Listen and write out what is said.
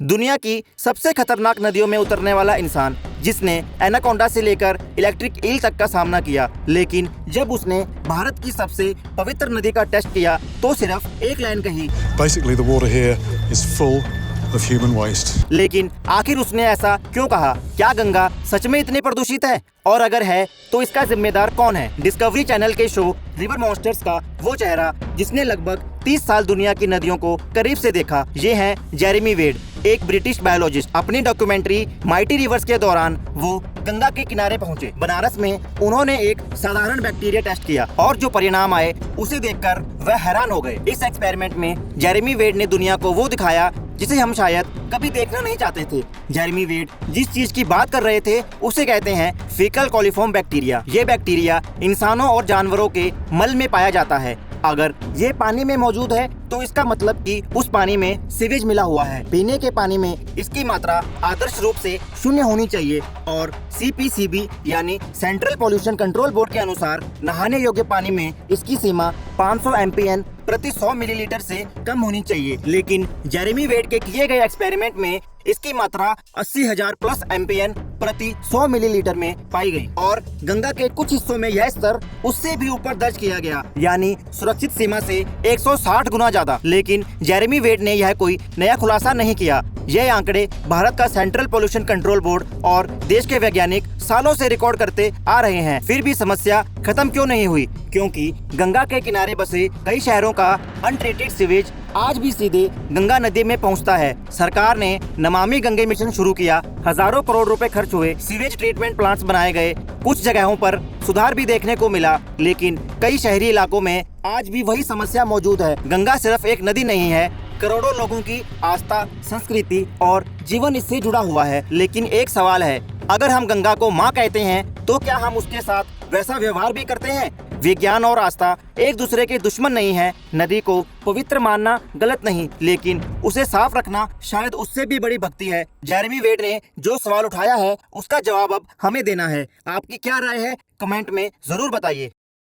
दुनिया की सबसे खतरनाक नदियों में उतरने वाला इंसान जिसने एनाकोंडा से लेकर इलेक्ट्रिक ईल तक का सामना किया, लेकिन जब उसने भारत की सबसे पवित्र नदी का टेस्ट किया तो सिर्फ एक लाइन कही, Basically, the water here is full of human waste. लेकिन आखिर उसने ऐसा क्यों कहा? क्या गंगा सच में इतनी प्रदूषित है? और अगर है तो इसका जिम्मेदार कौन है? डिस्कवरी चैनल के शो रिवर मॉन्स्टर्स का वो चेहरा जिसने लगभग 30 साल दुनिया की नदियों को करीब से देखा, ये है जेरेमी वेड, एक ब्रिटिश बायोलॉजिस्ट। अपनी डॉक्यूमेंट्री माइटी रिवर्स के दौरान वो गंगा के किनारे पहुंचे। बनारस में उन्होंने एक साधारण बैक्टीरिया टेस्ट किया और जो परिणाम आए उसे देखकर वह हैरान हो गए। इस एक्सपेरिमेंट में जेरेमी वेड ने दुनिया को वो दिखाया जिसे हम शायद कभी देखना नहीं चाहते थे। जेरेमी वेड जिस चीज की बात कर रहे थे उसे कहते हैं फीकल कोलिफॉर्म बैक्टीरिया। ये बैक्टीरिया इंसानों और जानवरों के मल में पाया जाता है। अगर ये पानी में मौजूद है तो इसका मतलब कि उस पानी में सीवेज मिला हुआ है। पीने के पानी में इसकी मात्रा आदर्श रूप से 0 होनी चाहिए और CPCB यानी सेंट्रल पॉल्यूशन कंट्रोल बोर्ड के अनुसार नहाने योग्य पानी में इसकी सीमा 500 MPN प्रति 100 मिलीलीटर से कम होनी चाहिए। लेकिन जेरेमी वेड के किए गए एक्सपेरिमेंट में इसकी मात्रा 80,000 प्लस MPN प्रति 100 मिलीलीटर में पाई गई और गंगा के कुछ हिस्सों में यह स्तर उससे भी ऊपर दर्ज किया गया, यानी सुरक्षित सीमा से 160 गुना ज्यादा। लेकिन जेरेमी वेड ने यह कोई नया खुलासा नहीं किया। यह आंकड़े भारत का सेंट्रल पोल्यूशन कंट्रोल बोर्ड और देश के वैज्ञानिक सालों से रिकॉर्ड करते आ रहे हैं। फिर भी समस्या खत्म क्यों नहीं हुई? क्योंकि गंगा के किनारे बसे कई शहरों का अनट्रीटेड सीवेज आज भी सीधे गंगा नदी में पहुंचता है। सरकार ने नमामि गंगे मिशन शुरू किया, हजारों करोड़ रुपए खर्च हुए, सीवेज ट्रीटमेंट प्लांट्स बनाए गए, कुछ जगहों पर सुधार भी देखने को मिला, लेकिन कई शहरी इलाकों में आज भी वही समस्या मौजूद है। गंगा सिर्फ एक नदी नहीं है, करोड़ों लोगों की आस्था, संस्कृति और जीवन इससे जुड़ा हुआ है। लेकिन एक सवाल है, अगर हम गंगा को माँ कहते हैं तो क्या हम उसके साथ वैसा व्यवहार भी करते हैं? विज्ञान और आस्था एक दूसरे के दुश्मन नहीं है। नदी को पवित्र मानना गलत नहीं, लेकिन उसे साफ रखना शायद उससे भी बड़ी भक्ति है। जेरेमी वेड ने जो सवाल उठाया है उसका जवाब अब हमें देना है। आपकी क्या राय है? कमेंट में जरूर बताइए।